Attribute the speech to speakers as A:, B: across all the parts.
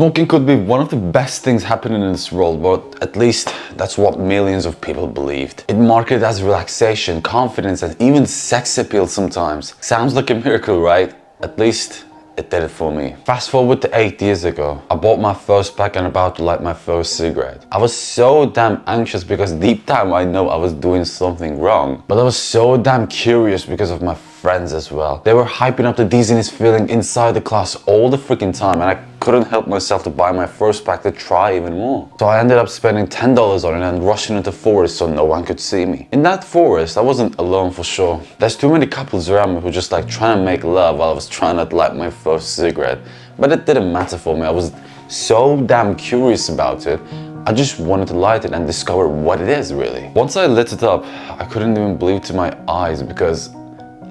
A: Smoking could be one of the best things happening in this world, but at least that's what millions of people believed. It marketed as relaxation, confidence, and even sex appeal sometimes. Sounds like a miracle, right? At least it did it for me. Fast forward to 8 years ago. I bought my first pack and about to light my first cigarette. I was so damn anxious because deep down I know I was doing something wrong. But I was so damn curious because of my friends as well. They were hyping up the dizziness feeling inside the class all the freaking time, and I couldn't help myself to buy my first pack to try even more. So I ended up spending $10 on it and rushing into the forest so no one could see me. In that forest, I wasn't alone for sure. There's too many couples around me who just like trying to make love while I was trying to light my first cigarette. But it didn't matter for me. I was so damn curious about it. I just wanted to light it and discover what it is really. Once I lit it up, I couldn't even believe to my eyes because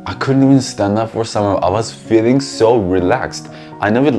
A: I couldn't even stand up for someone. I was feeling so relaxed. I never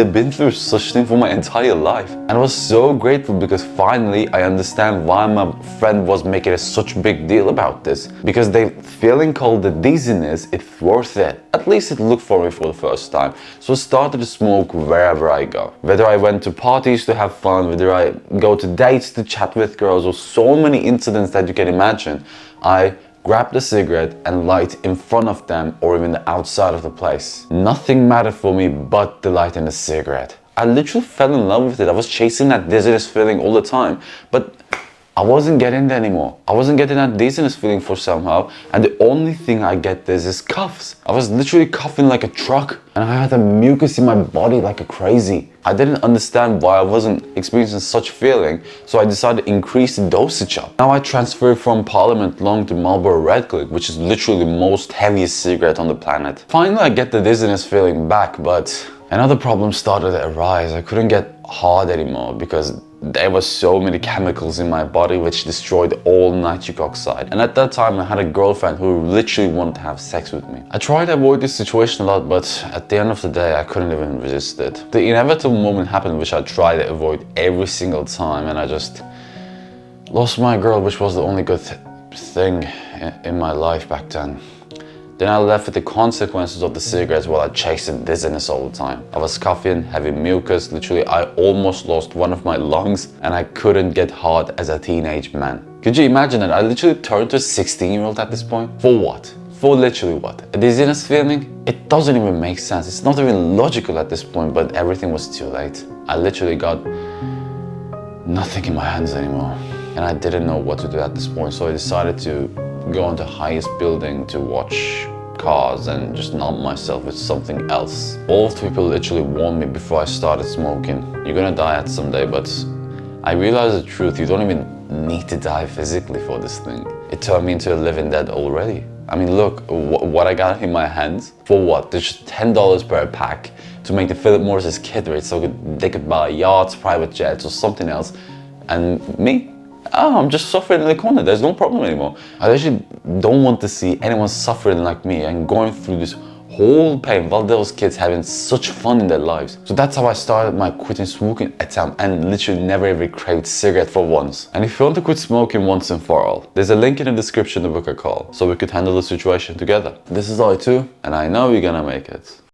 A: been through such thing for my entire life. And I was so grateful because finally I understand why my friend was making a such big deal about this. Because the feeling called the dizziness, it's worth it. At least it looked for me for the first time. So I started to smoke wherever I go. Whether I went to parties to have fun, whether I go to dates to chat with girls, or so many incidents that you can imagine, I grab the cigarette and light in front of them or even the outside of the place. Nothing mattered for me but the light and the cigarette. I literally fell in love with it. I was chasing that dizziness feeling all the time, but I wasn't getting it anymore. I wasn't getting that dizziness feeling for somehow, and the only thing I get is coughs. I was literally coughing like a truck, and I had a mucus in my body like a crazy. I didn't understand why I wasn't experiencing such feeling, so I decided to increase the dosage up. Now I transferred from Parliament Long to Marlboro Red Click, which is literally the most heaviest cigarette on the planet. Finally I get the dizziness feeling back, but another problem started to arise. I couldn't get hard anymore because there were so many chemicals in my body which destroyed all nitric oxide. And at that time I had a girlfriend who literally wanted to have sex with me. I tried to avoid this situation a lot, but at the end of the day I couldn't even resist it. The inevitable moment happened which I tried to avoid every single time, and I just lost my girl, which was the only good thing in my life back then. Then I left with the consequences of the cigarettes while I chased the dizziness all the time. I was coughing, having mucus, literally I almost lost one of my lungs, and I couldn't get hard as a teenage man. Could you imagine that? I literally turned to a 16-year-old at this point. For what? For literally what? A dizziness feeling? It doesn't even make sense. It's not even logical at this point, but everything was too late. I literally got nothing in my hands anymore, and I didn't know what to do at this point, so I decided to go on the highest building to watch cars and just numb myself with something else. All people literally warned me before I started smoking, you're gonna die at some day, but I realized the truth. You don't even need to die physically for this thing. It turned me into a living dead already. I mean, look, what I got in my hands, for what? There's just $10 per pack to make the Philip Morris kid rich so they could buy yachts, private jets, or something else. And me? Oh, I'm just suffering in the corner. There's no problem anymore. I actually don't want to see anyone suffering like me and going through this whole pain while those kids having such fun in their lives. So that's how I started my quitting smoking attempt, and literally never ever craved cigarette for once. And if you want to quit smoking once and for all, there's a link in the description to book a call so we could handle the situation together. This is I2, and I know you're gonna make it.